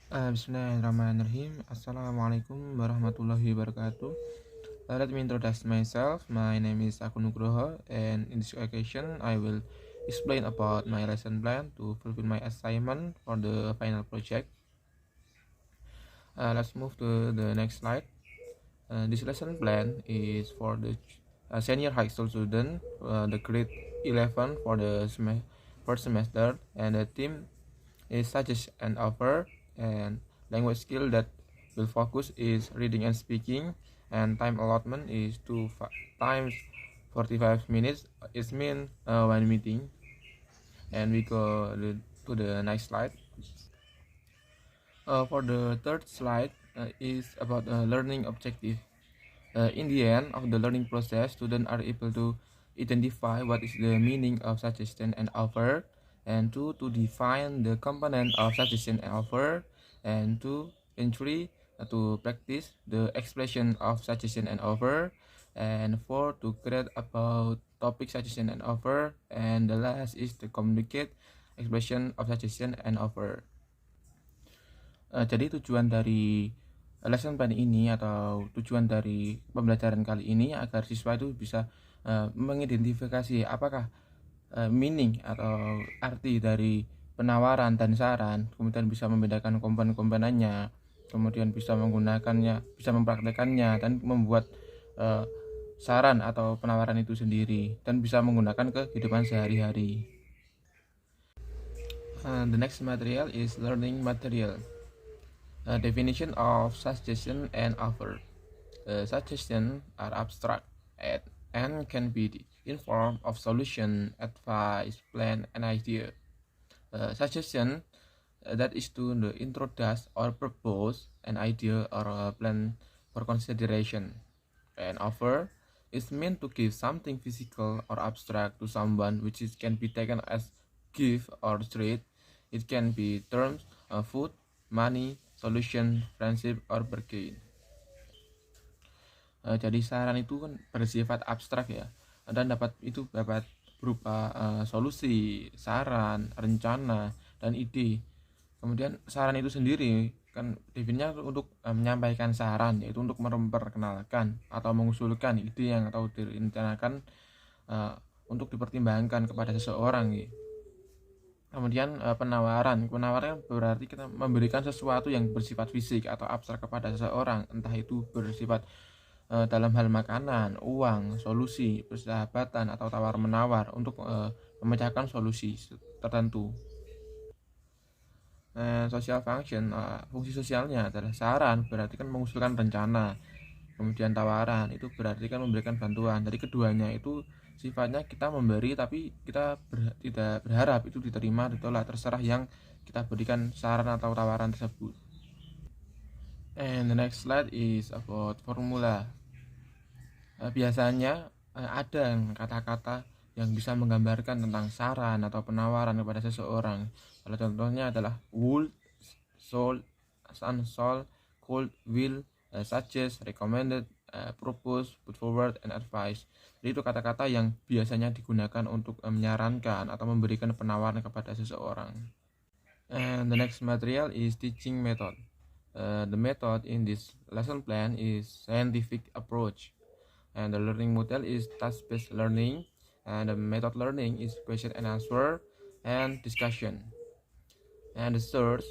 Bismillahirrahmanirrahim. Assalamualaikum warahmatullahi wabarakatuh. Let me introduce myself. My name is Akun Nugroho, and in this occasion, I will explain about my lesson plan to fulfill my assignment for the final project. Let's move to the next slide. This lesson plan is for the senior high school student, the grade 11 for the first semester, and the theme is suggest and offer, and language skill that will focus is reading and speaking, and time allotment is 2 times 45 minutes. It mean one meeting. And we go to the next slide. For the third slide is about learning objective. In the end of the learning process, students are able to identify what is the meaning of suggestion and offer, and to define the component of suggestion and offer, and three, to practice the expression of suggestion and offer, and four, to create about topic suggestion and offer, and the last is to communicate expression of suggestion and offer. Jadi tujuan dari lesson plan ini atau tujuan dari pembelajaran kali ini agar siswa itu bisa mengidentifikasi apakah meaning atau arti dari penawaran dan saran, kemudian bisa membedakan komponen-komponennya, kemudian bisa menggunakannya, bisa mempraktekannya, dan membuat saran atau penawaran itu sendiri, dan bisa menggunakan ke kehidupan sehari-hari. The next material is learning material. Definition of suggestion and offer. Suggestions are abstract and can be in form of solution, advice, plan, and idea. Suggestion that is to introduce or propose an idea or a plan for consideration. And offer is meant to give something physical or abstract to someone, which can be taken as gift or treat. It can be terms, food, money, solution, friendship, or bargain. Jadi saran itu kan bersifat abstrak ya, dan dapat berupa solusi, saran, rencana, dan ide. Kemudian saran itu sendiri kan definisinya untuk menyampaikan saran, yaitu untuk memperkenalkan atau mengusulkan ide yang atau direncanakan untuk dipertimbangkan kepada seseorang gitu. Kemudian penawaran berarti kita memberikan sesuatu yang bersifat fisik atau abstrak kepada seseorang, entah itu bersifat dalam hal makanan, uang, solusi, persahabatan, atau tawar-menawar untuk memecahkan solusi tertentu. Social function, fungsi sosialnya adalah saran, berarti kan mengusulkan rencana. Kemudian tawaran itu berarti kan memberikan bantuan. Dari keduanya itu sifatnya kita memberi, tapi kita tidak berharap itu diterima, ditolak, terserah yang kita berikan saran atau tawaran tersebut. And the next slide is about formula. Biasanya ada kata-kata yang bisa menggambarkan tentang saran atau penawaran kepada seseorang. Salah contohnya adalah would, sold, unsold, could, will, suggest, recommended, propose, put forward, and advise. Jadi itu kata-kata yang biasanya digunakan untuk menyarankan atau memberikan penawaran kepada seseorang. And the next material is teaching method. The method in this lesson plan is scientific approach, and the learning model is task-based learning, and the method learning is question and answer and discussion. And the source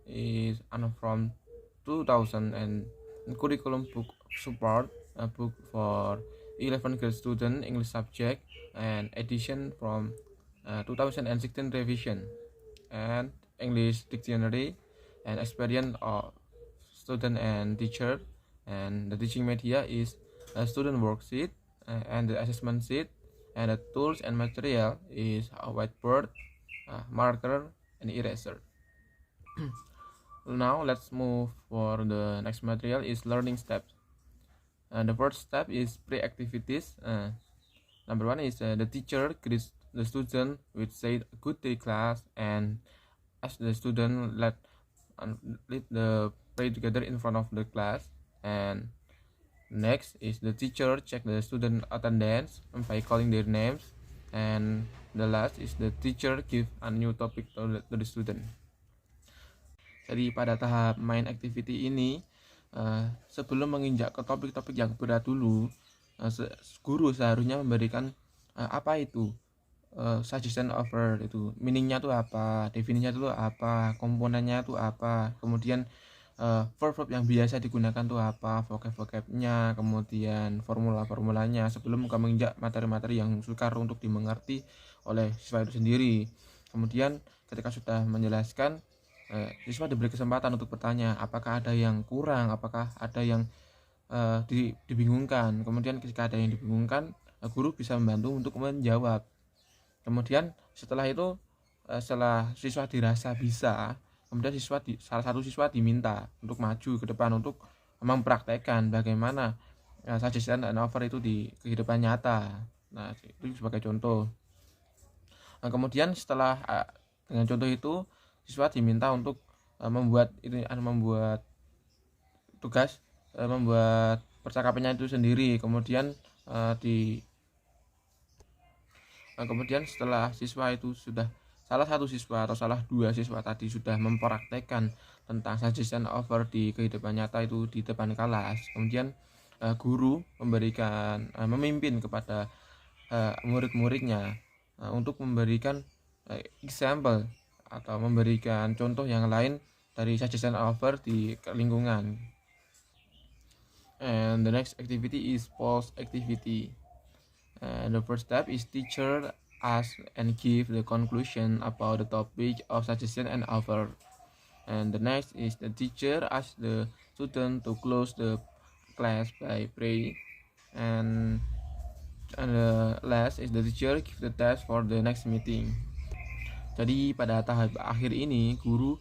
is from 2000 and curriculum book support, a book for 11 grade student English subject, and edition from 2016 revision, and English dictionary, and experience of student and teacher. And the teaching media is a student worksheet and the assessment sheet, and the tools and material is a whiteboard, marker, and eraser. Now let's move for the next material is learning steps. The first step is pre-activities. Number one is the teacher greets the student with say good day class, and ask the student lead the pray together in front of the class. And next is the teacher check the student attendance by calling their names. And the last is the teacher give a new topic to the student. Jadi pada tahap main activity ini, sebelum menginjak ke topik-topik yang berat dulu, guru seharusnya memberikan apa itu suggestion offer, itu meaningnya tuh apa, definisinya tuh apa, komponennya tuh apa, kemudian verb yang biasa digunakan tuh apa, vocab-vocabnya, kemudian formula-formulanya, sebelum kamu menginjak materi-materi yang sukar untuk dimengerti oleh siswa itu sendiri. Kemudian ketika sudah menjelaskan, siswa diberi kesempatan untuk bertanya apakah ada yang kurang, apakah ada yang dibingungkan. Kemudian ketika ada yang dibingungkan, guru bisa membantu untuk menjawab. Kemudian setelah itu, setelah siswa dirasa bisa, kemudian salah satu siswa diminta untuk maju ke depan untuk mempraktekkan bagaimana suggestion and offer itu di kehidupan nyata. Nah, itu sebagai contoh. Nah, kemudian setelah dengan contoh itu, siswa diminta untuk membuat tugas, membuat percakapannya itu sendiri. Kemudian kemudian setelah siswa itu sudah, salah satu siswa atau salah dua siswa tadi sudah mempraktekkan tentang suggestion offer di kehidupan nyata itu di depan kelas, kemudian guru memimpin kepada murid-muridnya untuk memberikan example atau memberikan contoh yang lain dari suggestion offer di lingkungan. And the next activity is post activity. The first step is teacher ask and give the conclusion about the topic of suggestion and offer. And the next is the teacher ask the student to close the class by pray. And the last is the teacher give the test for the next meeting. Jadi pada tahap akhir ini, guru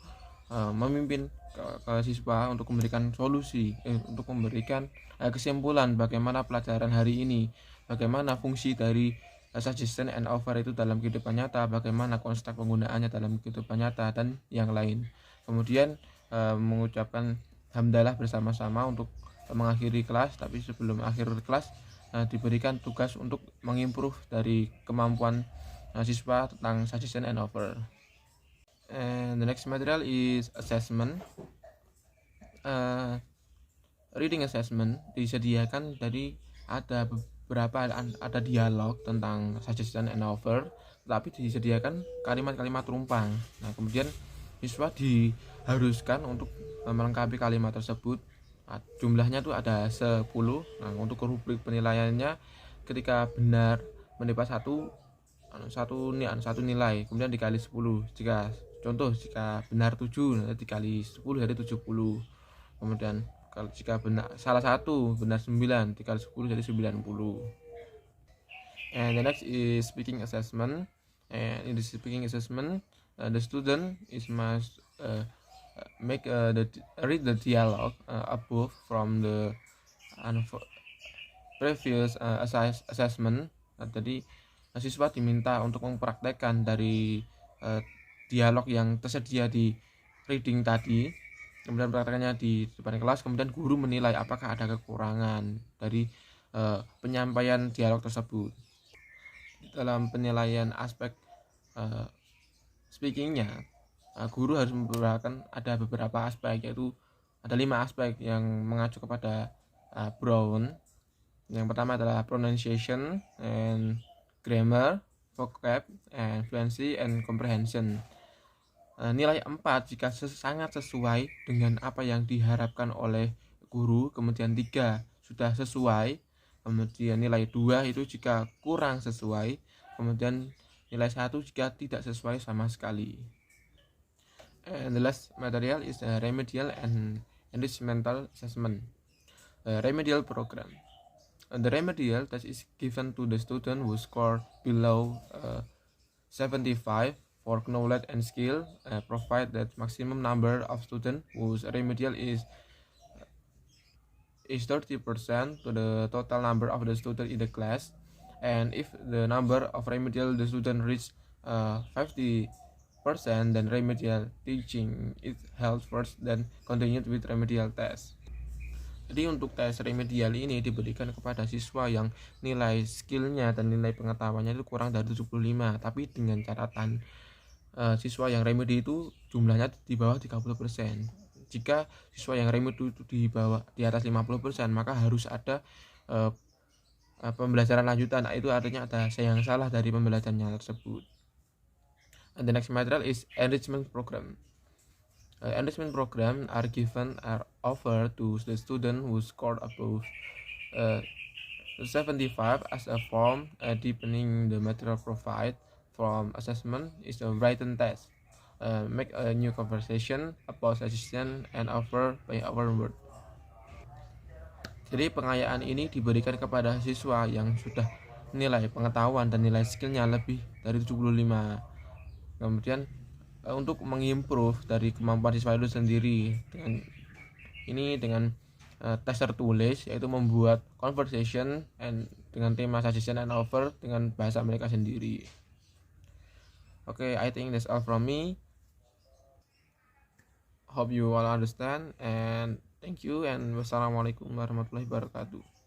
memimpin ke siswa untuk memberikan solusi, untuk memberikan kesimpulan bagaimana pelajaran hari ini, bagaimana fungsi dari suggestion and offer itu dalam kehidupan nyata, bagaimana konsep penggunaannya dalam kehidupan nyata, dan yang lain. Kemudian mengucapkan hamdalah bersama-sama untuk mengakhiri kelas. Tapi sebelum akhir kelas, diberikan tugas untuk mengimprove dari kemampuan siswa tentang suggestion and offer. And the next material is assessment. Reading assessment disediakan dari ada beberapa dialog tentang suggestion and offer, tapi disediakan kalimat-kalimat rumpang. Nah, kemudian siswa diharuskan untuk melengkapi kalimat tersebut. Jumlahnya tuh ada 10. Nah, untuk rubrik penilaiannya, ketika benar mendapat satu nilai, kemudian dikali 10. Jika benar 7, nanti dikali 10 jadi 70. Kemudian kalau jika salah satu benar 9, dikali 10 jadi 90. And the next is speaking assessment. And in the speaking assessment, the student must read the dialogue above from the previous assessment. Jadi siswa diminta untuk mempraktekkan dari dialog yang tersedia di reading tadi, kemudian praktekannya di depan kelas. Kemudian guru menilai apakah ada kekurangan dari penyampaian dialog tersebut. Dalam penilaian aspek speakingnya, guru harus memperhatikan ada beberapa aspek, yaitu ada 5 aspek yang mengacu kepada Brown. Yang pertama adalah pronunciation and grammar, vocab, and fluency and comprehension. Nilai 4 jika sangat sesuai dengan apa yang diharapkan oleh guru, kemudian 3 sudah sesuai, kemudian nilai 2 itu jika kurang sesuai, kemudian nilai 1 jika tidak sesuai sama sekali. And the last material is a remedial and enrichmental assessment. Remedial program. The remedial test is given to the student who score below 75 for knowledge and skill, provide that maximum number of students whose remedial is 30% to the total number of the student in the class. And if the number of remedial the student reach 50%, then remedial teaching is held first, then continued with remedial test. Jadi untuk tes remedial ini diberikan kepada siswa yang nilai skillnya dan nilai pengetahuannya itu kurang dari 75, tapi dengan catatan siswa yang remedi itu jumlahnya di bawah 30%. Jika siswa yang remedi itu di atas 50%, maka harus ada pembelajaran lanjutan. Itu artinya ada yang salah dari pembelajarannya tersebut. And the next material is enrichment program. Enrichment program are given or offered to the student who scored above 75 as a form deepening the material provided from assessment is a written test. Make a new conversation about suggestion and offer by our word. Jadi pengayaan ini diberikan kepada siswa yang sudah nilai pengetahuan dan nilai skillnya lebih dari 75. Kemudian untuk mengimprove dari kemampuan siswa itu sendiri dengan tes tertulis, yaitu membuat conversation dengan tema suggestion and offer dengan bahasa mereka sendiri. Okay, I think that's all from me. Hope you all understand and thank you and wassalamualaikum warahmatullahi wabarakatuh.